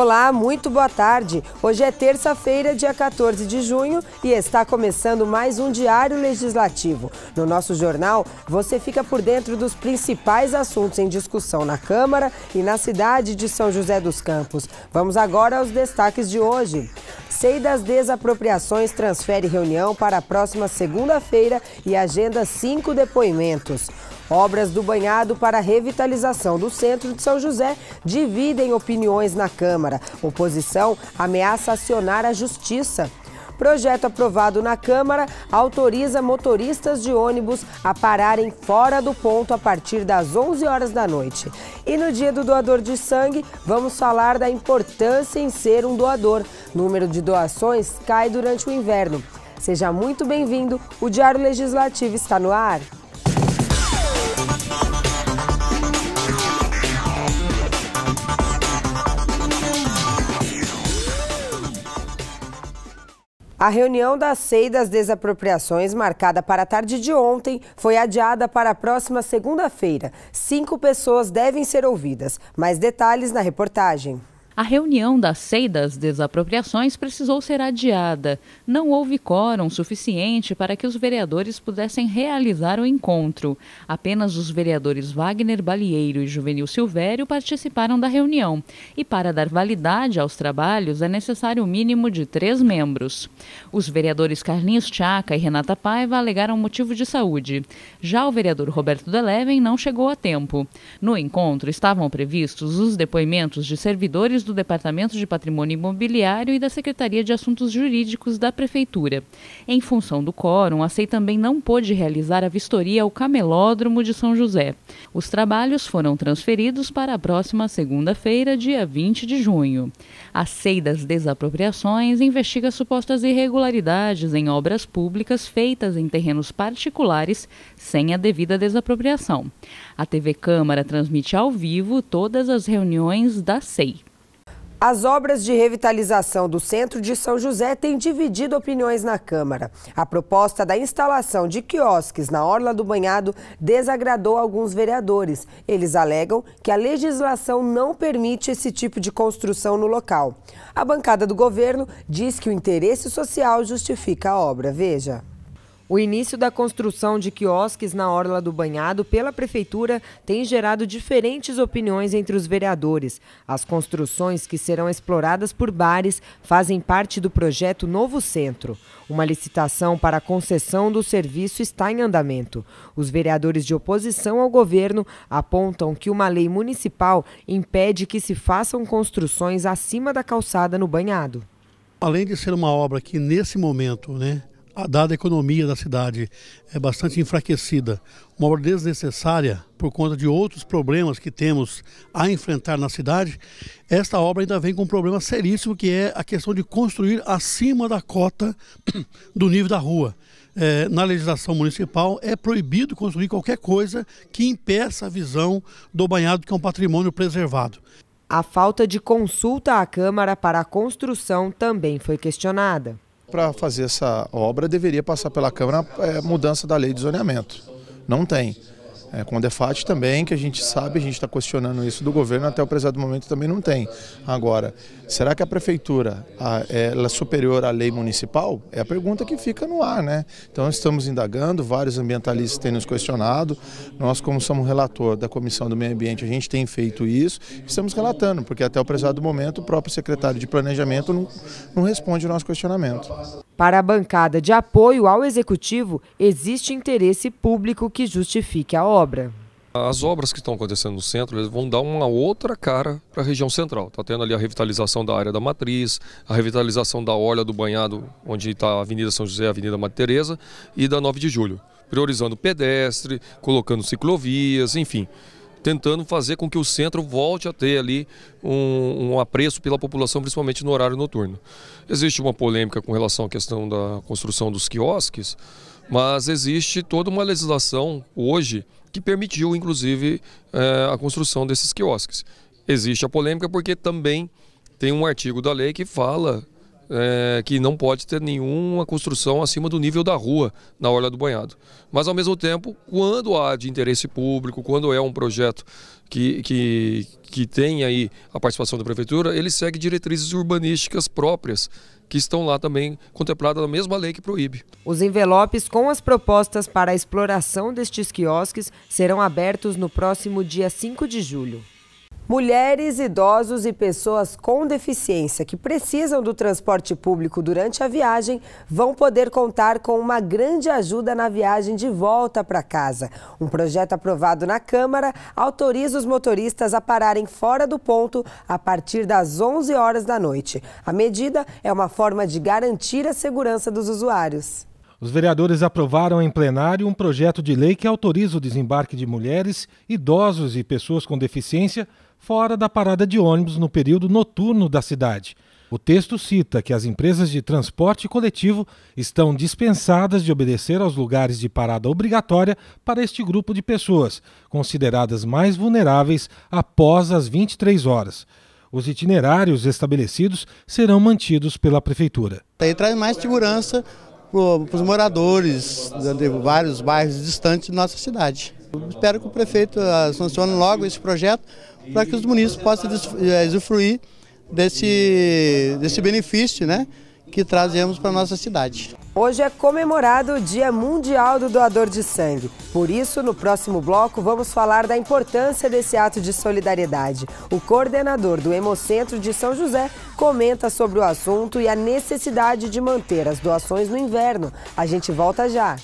Olá, muito boa tarde. Hoje é terça-feira, dia 14 de junho e está começando mais um Diário Legislativo. No nosso jornal, você fica por dentro dos principais assuntos em discussão na Câmara e na cidade de São José dos Campos. Vamos agora aos destaques de hoje. SEI das Desapropriações transfere reunião para a próxima segunda-feira e agenda 5 depoimentos. Obras do banhado para a revitalização do centro de São José dividem opiniões na Câmara. Oposição ameaça acionar a Justiça. Projeto aprovado na Câmara autoriza motoristas de ônibus a pararem fora do ponto a partir das 11 horas da noite. E no dia do doador de sangue, vamos falar da importância em ser um doador. O número de doações cai durante o inverno. Seja muito bem-vindo, o Diário Legislativo está no ar. A reunião da SEI das Desapropriações, marcada para a tarde de ontem, foi adiada para a próxima segunda-feira. 5 pessoas devem ser ouvidas. Mais detalhes na reportagem. A reunião da SEI das Desapropriações precisou ser adiada. Não houve quórum suficiente para que os vereadores pudessem realizar o encontro. Apenas os vereadores Wagner Balieiro e Juvenil Silvério participaram da reunião. E para dar validade aos trabalhos é necessário o mínimo de 3 membros. Os vereadores Carlinhos Tchaca e Renata Paiva alegaram motivo de saúde. Já o vereador Roberto Deleven não chegou a tempo. No encontro estavam previstos os depoimentos de servidores do Departamento de Patrimônio Imobiliário e da Secretaria de Assuntos Jurídicos da Prefeitura. Em função do quórum, a SEI também não pôde realizar a vistoria ao Camelódromo de São José. Os trabalhos foram transferidos para a próxima segunda-feira, dia 20 de junho. A SEI das Desapropriações investiga supostas irregularidades em obras públicas feitas em terrenos particulares sem a devida desapropriação. A TV Câmara transmite ao vivo todas as reuniões da SEI. As obras de revitalização do centro de São José têm dividido opiniões na Câmara. A proposta da instalação de quiosques na Orla do Banhado desagradou alguns vereadores. Eles alegam que a legislação não permite esse tipo de construção no local. A bancada do governo diz que o interesse social justifica a obra. Veja. O início da construção de quiosques na Orla do Banhado pela Prefeitura tem gerado diferentes opiniões entre os vereadores. As construções que serão exploradas por bares fazem parte do projeto Novo Centro. Uma licitação para a concessão do serviço está em andamento. Os vereadores de oposição ao governo apontam que uma lei municipal impede que se façam construções acima da calçada no Banhado. Além de ser uma obra que nesse momento, dada a economia da cidade é bastante enfraquecida, uma obra desnecessária por conta de outros problemas que temos a enfrentar na cidade, esta obra ainda vem com um problema seríssimo, que é a questão de construir acima da cota do nível da rua. Na legislação municipal é proibido construir qualquer coisa que impeça a visão do banhado, que é um patrimônio preservado. A falta de consulta à Câmara para a construção também foi questionada. Para fazer essa obra deveria passar pela Câmara mudança da lei de zoneamento. Não tem. Com o DEFAT também, que a gente sabe, a gente está questionando isso do governo, até o presente momento também não tem. Agora, será que a Prefeitura ela é superior à lei municipal? É a pergunta que fica no ar, né? Então estamos indagando, vários ambientalistas têm nos questionado, nós como somos relator da Comissão do Meio Ambiente, a gente tem feito isso, estamos relatando, porque até o presente momento o próprio secretário de Planejamento não responde ao nosso questionamento. Para a bancada de apoio ao Executivo, existe interesse público que justifique a obra. As obras que estão acontecendo no centro, eles vão dar uma outra cara para a região central. Está tendo ali a revitalização da área da Matriz, a revitalização da Orla do Banhado, onde está a Avenida São José, a Avenida Madre Teresa, e da 9 de Julho, priorizando pedestre, colocando ciclovias, enfim, tentando fazer com que o centro volte a ter ali um apreço pela população, principalmente no horário noturno. Existe uma polêmica com relação à questão da construção dos quiosques, mas existe toda uma legislação hoje que permitiu, inclusive, a construção desses quiosques. Existe a polêmica porque também tem um artigo da lei que fala que não pode ter nenhuma construção acima do nível da rua na orla do banhado. Mas, ao mesmo tempo, quando há de interesse público, quando é um projeto que tem aí a participação da prefeitura, ele segue diretrizes urbanísticas próprias, que estão lá também contempladas na mesma lei que proíbe. Os envelopes com as propostas para a exploração destes quiosques serão abertos no próximo dia 5 de julho. Mulheres, idosos e pessoas com deficiência que precisam do transporte público durante a viagem vão poder contar com uma grande ajuda na viagem de volta para casa. Um projeto aprovado na Câmara autoriza os motoristas a pararem fora do ponto a partir das 11 horas da noite. A medida é uma forma de garantir a segurança dos usuários. Os vereadores aprovaram em plenário um projeto de lei que autoriza o desembarque de mulheres, idosos e pessoas com deficiência fora da parada de ônibus no período noturno da cidade. O texto cita que as empresas de transporte coletivo estão dispensadas de obedecer aos lugares de parada obrigatória para este grupo de pessoas, consideradas mais vulneráveis após as 23 horas. Os itinerários estabelecidos serão mantidos pela Prefeitura. Aí traz mais segurança para os moradores de vários bairros distantes de nossa cidade. Eu espero que o prefeito sancione logo esse projeto para que os munícipes possam usufruir desse benefício, né, que trazemos para a nossa cidade. Hoje é comemorado o Dia Mundial do Doador de Sangue. Por isso, no próximo bloco, vamos falar da importância desse ato de solidariedade. O coordenador do Hemocentro de São José comenta sobre o assunto e a necessidade de manter as doações no inverno. A gente volta já.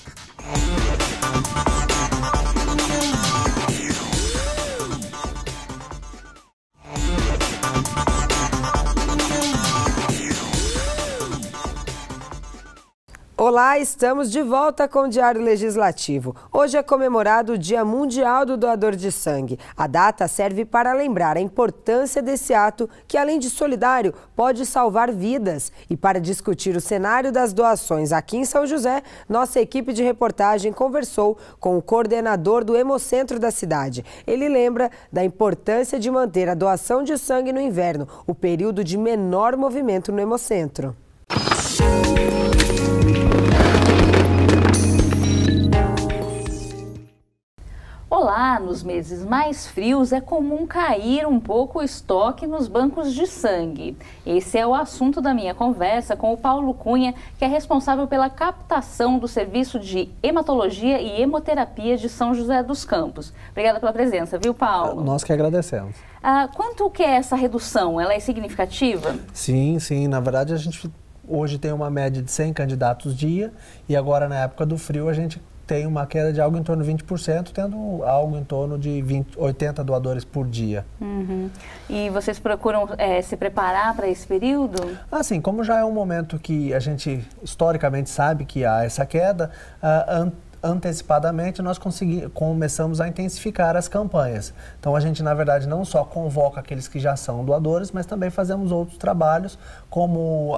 Olá, estamos de volta com o Diário Legislativo. Hoje é comemorado o Dia Mundial do Doador de Sangue. A data serve para lembrar a importância desse ato que, além de solidário, pode salvar vidas. E para discutir o cenário das doações aqui em São José, nossa equipe de reportagem conversou com o coordenador do Hemocentro da cidade. Ele lembra da importância de manter a doação de sangue no inverno, o período de menor movimento no Hemocentro. Olá, nos meses mais frios é comum cair um pouco o estoque nos bancos de sangue. Esse é o assunto da minha conversa com o Paulo Cunha, que é responsável pela captação do Serviço de Hematologia e Hemoterapia de São José dos Campos. Obrigada pela presença, viu, Paulo? Nós que agradecemos. Quanto que é essa redução? Ela é significativa? Sim, sim. Na verdade, a gente hoje tem uma média de 100 candidatos dia e agora, na época do frio, a gente tem uma queda de algo em torno de 20%, tendo algo em torno de 80 doadores por dia. Uhum. E vocês procuram se preparar para esse período? Assim, como já é um momento que a gente historicamente sabe que há essa queda, antecipadamente nós começamos a intensificar as campanhas. Então a gente, na verdade, não só convoca aqueles que já são doadores, mas também fazemos outros trabalhos, como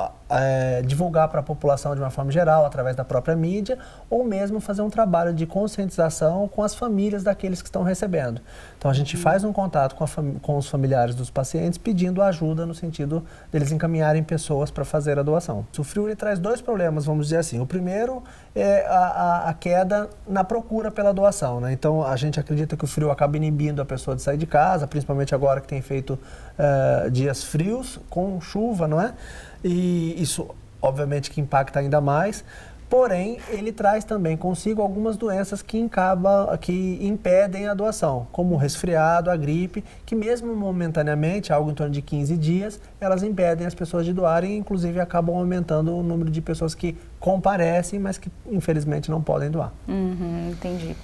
divulgar para a população de uma forma geral, através da própria mídia, ou mesmo fazer um trabalho de conscientização com as famílias daqueles que estão recebendo. Então a gente faz um contato com os familiares dos pacientes, pedindo ajuda no sentido deles encaminharem pessoas para fazer a doação. O frio ele traz dois problemas, vamos dizer assim. O primeiro é a queda na procura pela doação, né? Então a gente acredita que o frio acaba inibindo a pessoa de sair de casa, principalmente agora que tem feito dias frios, com chuva, não é? E isso, obviamente, que impacta ainda mais. Porém, ele traz também consigo algumas doenças que impedem a doação, como o resfriado, a gripe, que mesmo momentaneamente, algo em torno de 15 dias, elas impedem as pessoas de doarem e, inclusive, acabam aumentando o número de pessoas que comparecem, mas que, infelizmente, não podem doar. Entendi.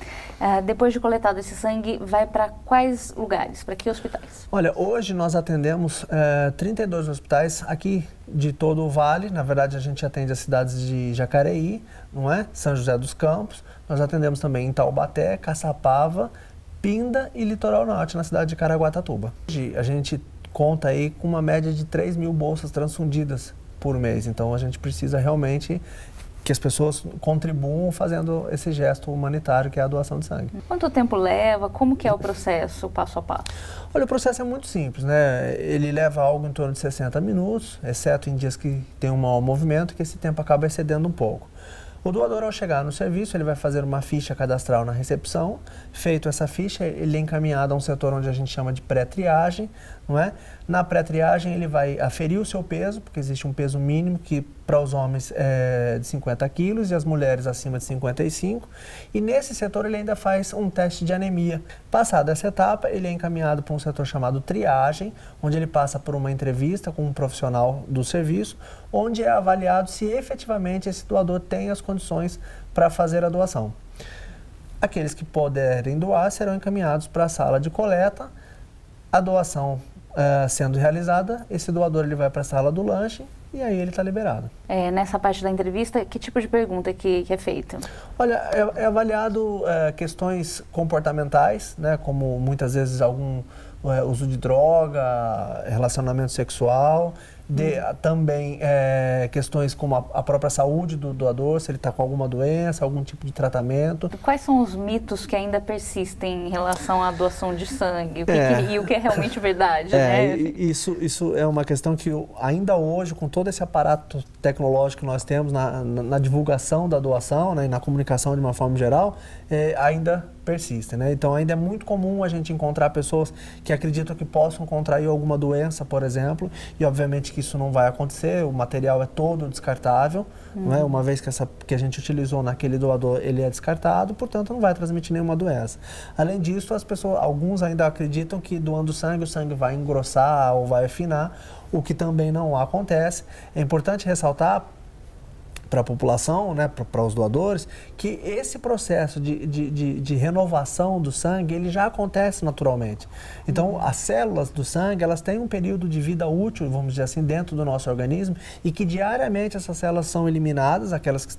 Depois de coletado esse sangue, vai para quais lugares? Para que hospitais? Olha, hoje nós atendemos 32 hospitais aqui de todo o Vale. Na verdade, a gente atende as cidades de Jacareí, não é? São José dos Campos. Nós atendemos também em Taubaté, Caçapava, Pinda e Litoral Norte, na cidade de Caraguatatuba. Hoje a gente conta aí com uma média de 3.000 bolsas transfundidas por mês. Então a gente precisa realmente que as pessoas contribuam fazendo esse gesto humanitário que é a doação de sangue. Quanto tempo leva? Como que é o processo, passo a passo? Olha, o processo é muito simples, né? Ele leva algo em torno de 60 minutos, exceto em dias que tem um mau movimento, que esse tempo acaba excedendo um pouco. O doador, ao chegar no serviço, ele vai fazer uma ficha cadastral na recepção. Feito essa ficha, ele é encaminhado a um setor onde a gente chama de pré-triagem, não é? Na pré-triagem, ele vai aferir o seu peso, porque existe um peso mínimo que para os homens é de 50 quilos e as mulheres acima de 55. E nesse setor ele ainda faz um teste de anemia. Passada essa etapa, ele é encaminhado para um setor chamado triagem, onde ele passa por uma entrevista com um profissional do serviço, onde é avaliado se efetivamente esse doador tem as condições para fazer a doação. Aqueles que puderem doar serão encaminhados para a sala de coleta. A doação sendo realizada, esse doador ele vai para a sala do lanche e aí ele está liberado. Nessa parte da entrevista, que tipo de pergunta que é feita? Olha, é avaliado questões comportamentais, né, como muitas vezes algum uso de droga, relacionamento sexual, também questões como a própria saúde do doador, se ele está com alguma doença, algum tipo de tratamento. Quais são os mitos que ainda persistem em relação à doação de sangue? E o que é realmente verdade? Né? Isso é uma questão que ainda hoje, com todo esse aparato tecnológico que nós temos na divulgação da doação, né, e na comunicação de uma forma geral, ainda persiste, né? Então ainda é muito comum a gente encontrar pessoas que acreditam que possam contrair alguma doença, por exemplo, e obviamente que isso não vai acontecer, o material é todo descartável, não é? Uma vez que a gente utilizou naquele doador, ele é descartado, portanto não vai transmitir nenhuma doença. Além disso, alguns ainda acreditam que doando sangue, o sangue vai engrossar ou vai afinar, o que também não acontece. É importante ressaltar para a população, né, para os doadores, que esse processo de renovação do sangue, ele já acontece naturalmente. Então, as células do sangue, elas têm um período de vida útil, vamos dizer assim, dentro do nosso organismo, e que diariamente essas células são eliminadas, aquelas que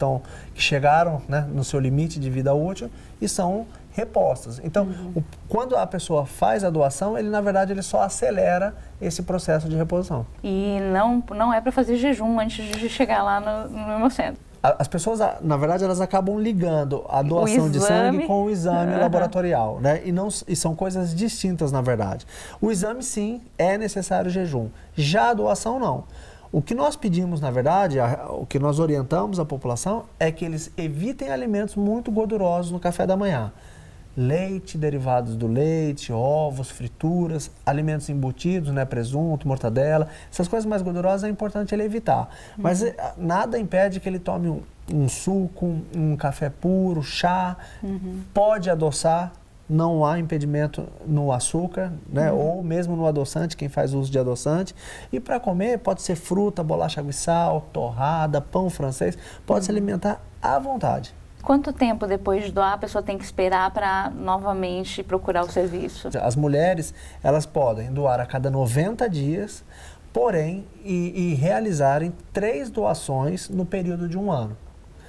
chegaram, né, no seu limite de vida útil, e são repostas. Então, quando a pessoa faz a doação, na verdade, ele só acelera esse processo de reposição. E não é para fazer jejum antes de chegar lá no hemocentro. As pessoas, na verdade, elas acabam ligando a doação de sangue com o exame laboratorial, né? E são coisas distintas, na verdade. O exame, sim, é necessário jejum. Já a doação, não. O que nós pedimos, na verdade, o que nós orientamos a população é que eles evitem alimentos muito gordurosos no café da manhã. Leite, derivados do leite, ovos, frituras, alimentos embutidos, né, presunto, mortadela, essas coisas mais gordurosas é importante ele evitar. Mas nada impede que ele tome um suco, um café puro, chá, pode adoçar, não há impedimento no açúcar, né, ou mesmo no adoçante, quem faz uso de adoçante. E para comer pode ser fruta, bolacha água e sal, torrada, pão francês, pode se alimentar à vontade. Quanto tempo depois de doar a pessoa tem que esperar para novamente procurar o serviço? As mulheres, elas podem doar a cada 90 dias, porém, e realizarem 3 doações no período de 1 ano.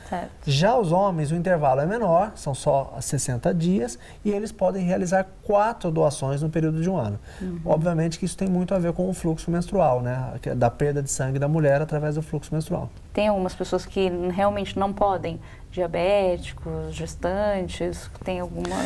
Certo. Já os homens, o intervalo é menor, são só 60 dias, e eles podem realizar 4 doações no período de 1 ano. Obviamente que isso tem muito a ver com o fluxo menstrual, né? Da perda de sangue da mulher através do fluxo menstrual. Tem algumas pessoas que realmente não podem, diabéticos, gestantes, tem alguma...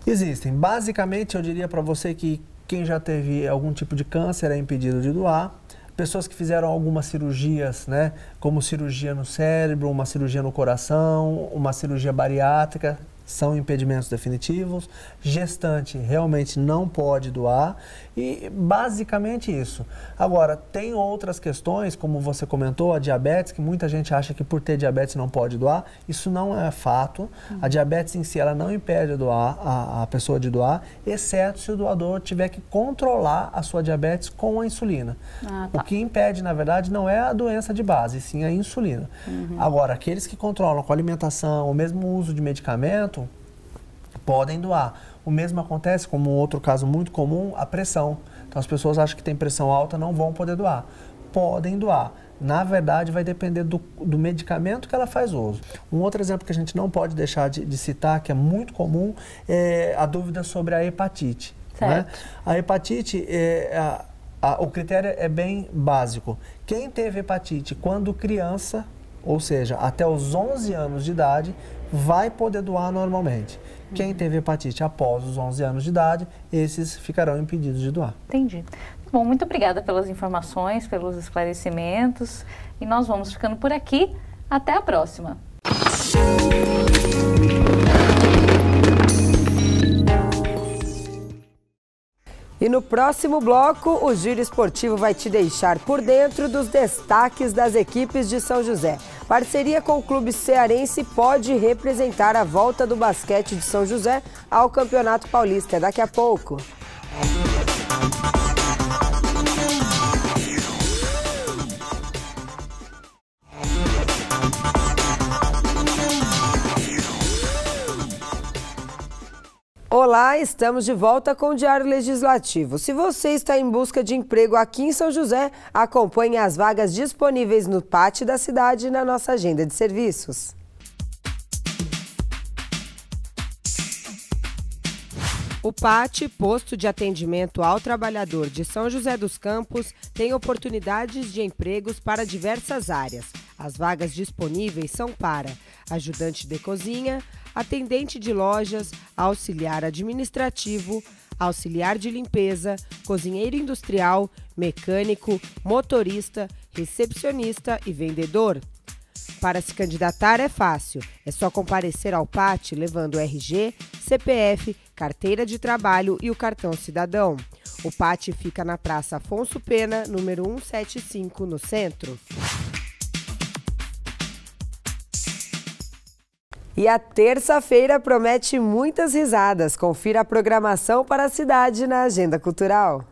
Existem. Basicamente, eu diria para você que quem já teve algum tipo de câncer é impedido de doar. Pessoas que fizeram algumas cirurgias, né, como cirurgia no cérebro, uma cirurgia no coração, uma cirurgia bariátrica, são impedimentos definitivos. Gestante realmente não pode doar e basicamente isso. Agora, tem outras questões, como você comentou, a diabetes, que muita gente acha que por ter diabetes não pode doar. Isso não é fato. A diabetes em si, ela não impede a pessoa de doar, exceto se o doador tiver que controlar a sua diabetes com a insulina. O que impede, na verdade, não é a doença de base, sim a insulina. Agora, aqueles que controlam com alimentação, ou mesmo o uso de medicamento, podem doar. O mesmo acontece, como um outro caso muito comum, a pressão. Então as pessoas acham que tem pressão alta, não vão poder doar. Podem doar. Na verdade, vai depender do medicamento que ela faz uso. Um outro exemplo que a gente não pode deixar de citar, que é muito comum, é a dúvida sobre a hepatite. Né? A hepatite, o critério é bem básico. Quem teve hepatite quando criança Ou seja, até os 11 anos de idade vai poder doar normalmente. Quem teve hepatite após os 11 anos de idade, esses ficarão impedidos de doar. Entendi. Bom, muito obrigada pelas informações, pelos esclarecimentos. E nós vamos ficando por aqui. Até a próxima. E no próximo bloco, o Giro Esportivo vai te deixar por dentro dos destaques das equipes de São José. Parceria com o Clube Cearense pode representar a volta do basquete de São José ao Campeonato Paulista. É daqui a pouco. Olá, estamos de volta com o Diário Legislativo. Se você está em busca de emprego aqui em São José, acompanhe as vagas disponíveis no PAT da cidade e na nossa agenda de serviços. O PAT, Posto de Atendimento ao Trabalhador de São José dos Campos, tem oportunidades de empregos para diversas áreas. As vagas disponíveis são para ajudante de cozinha, atendente de lojas, auxiliar administrativo, auxiliar de limpeza, cozinheiro industrial, mecânico, motorista, recepcionista e vendedor. Para se candidatar é fácil, é só comparecer ao PAT levando RG, CPF, carteira de trabalho e o cartão cidadão. O PAT fica na Praça Afonso Pena, número 175, no centro. E a terça-feira promete muitas risadas. Confira a programação para a cidade na Agenda Cultural.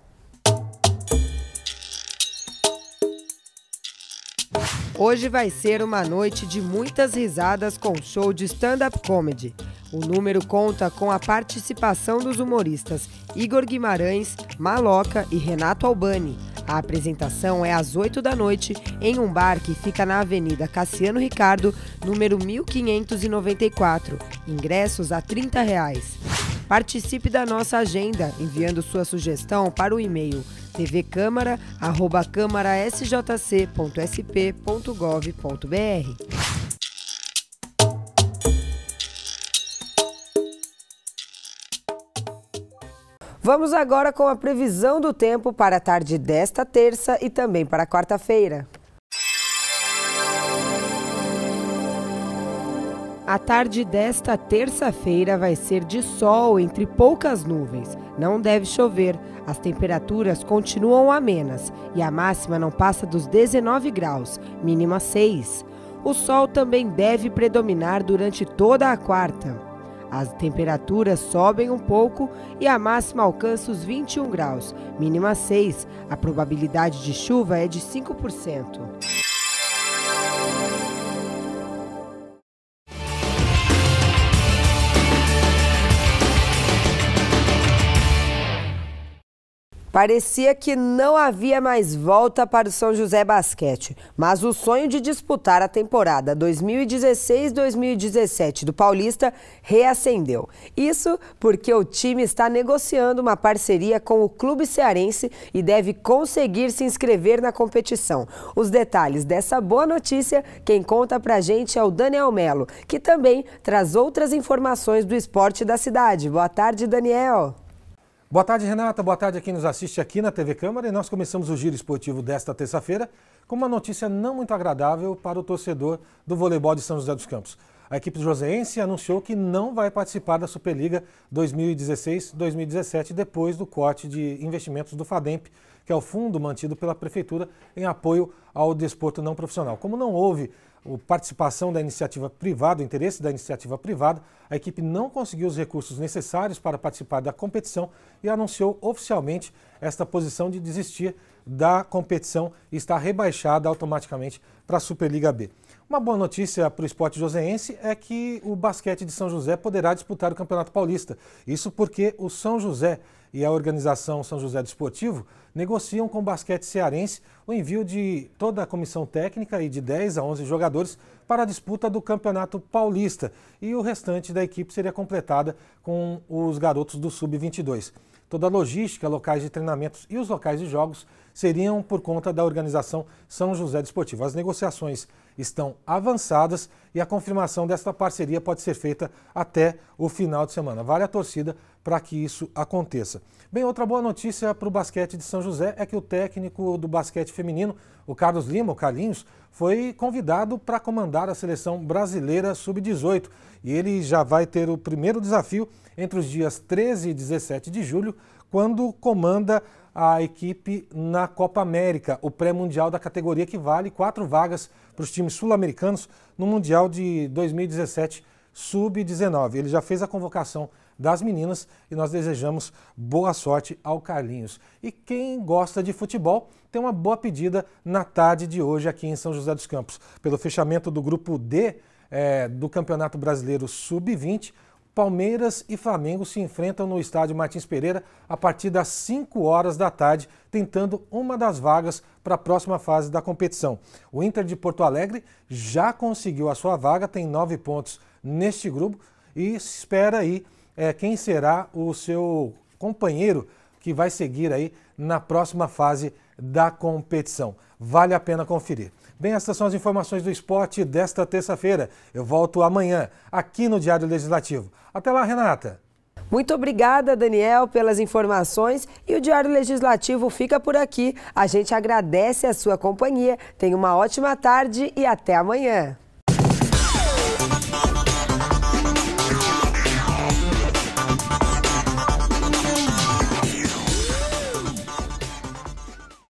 Hoje vai ser uma noite de muitas risadas com show de stand-up comedy. O número conta com a participação dos humoristas Igor Guimarães, Maloca e Renato Albani. A apresentação é às 8 da noite em um bar que fica na Avenida Cassiano Ricardo, número 1594. Ingressos a R$ 30. Participe da nossa agenda enviando sua sugestão para o e-mail tvcamara@camarasjc.sp.gov.br. Vamos agora com a previsão do tempo para a tarde desta terça e também para a quarta-feira. A tarde desta terça-feira vai ser de sol entre poucas nuvens. Não deve chover. As temperaturas continuam amenas e a máxima não passa dos 19 graus, mínima 6. O sol também deve predominar durante toda a quarta. As temperaturas sobem um pouco e a máxima alcança os 21 graus, mínima 6. A probabilidade de chuva é de 5%. Parecia que não havia mais volta para o São José Basquete, mas o sonho de disputar a temporada 2016-2017 do Paulista reacendeu. Isso porque o time está negociando uma parceria com o Clube Cearense e deve conseguir se inscrever na competição. Os detalhes dessa boa notícia, quem conta pra gente é o Daniel Melo, que também traz outras informações do esporte da cidade. Boa tarde, Daniel. Boa tarde, Renata. Boa tarde a quem nos assiste aqui na TV Câmara. E nós começamos o Giro Esportivo desta terça-feira com uma notícia não muito agradável para o torcedor do voleibol de São José dos Campos. A equipe joseense anunciou que não vai participar da Superliga 2016-2017 depois do corte de investimentos do FADEMP, que é o fundo mantido pela Prefeitura em apoio ao desporto não profissional. Como não houve participação da iniciativa privada, o interesse da iniciativa privada, a equipe não conseguiu os recursos necessários para participar da competição e anunciou oficialmente esta posição de desistir da competição e estar rebaixada automaticamente para a Superliga B. Uma boa notícia para o esporte joseense é que o basquete de São José poderá disputar o Campeonato Paulista. Isso porque o São José e a organização São José Desportivo negociam com o basquete cearense o envio de toda a comissão técnica e de 10 a 11 jogadores para a disputa do Campeonato Paulista e o restante da equipe seria completada com os garotos do Sub-22. Toda a logística, locais de treinamentos e os locais de jogos seriam por conta da organização São José Desportivo. As negociações estão avançadas e a confirmação desta parceria pode ser feita até o final de semana. Vale a torcida para que isso aconteça. Bem, outra boa notícia para o basquete de São José é que o técnico do basquete feminino, o Carlos Lima, o Carlinhos, foi convidado para comandar a seleção brasileira sub-18 e ele já vai ter o primeiro desafio entre os dias 13 e 17 de julho, quando comanda a equipe na Copa América, o pré-mundial da categoria que vale 4 vagas para os times sul-americanos no Mundial de 2017 sub-19. Ele já fez a convocação das meninas e nós desejamos boa sorte ao Carlinhos. E quem gosta de futebol tem uma boa pedida na tarde de hoje aqui em São José dos Campos. Pelo fechamento do grupo D do Campeonato Brasileiro Sub-20, Palmeiras e Flamengo se enfrentam no estádio Martins Pereira a partir das 5 horas da tarde, tentando uma das vagas para a próxima fase da competição. O Inter de Porto Alegre já conseguiu a sua vaga, tem 9 pontos neste grupo e espera aí quem será o seu companheiro que vai seguir aí na próxima fase da competição. Vale a pena conferir. Bem, essas são as informações do esporte desta terça-feira. Eu volto amanhã aqui no Diário Legislativo. Até lá, Renata. Muito obrigada, Daniel, pelas informações e o Diário Legislativo fica por aqui. A gente agradece a sua companhia. Tenha uma ótima tarde e até amanhã.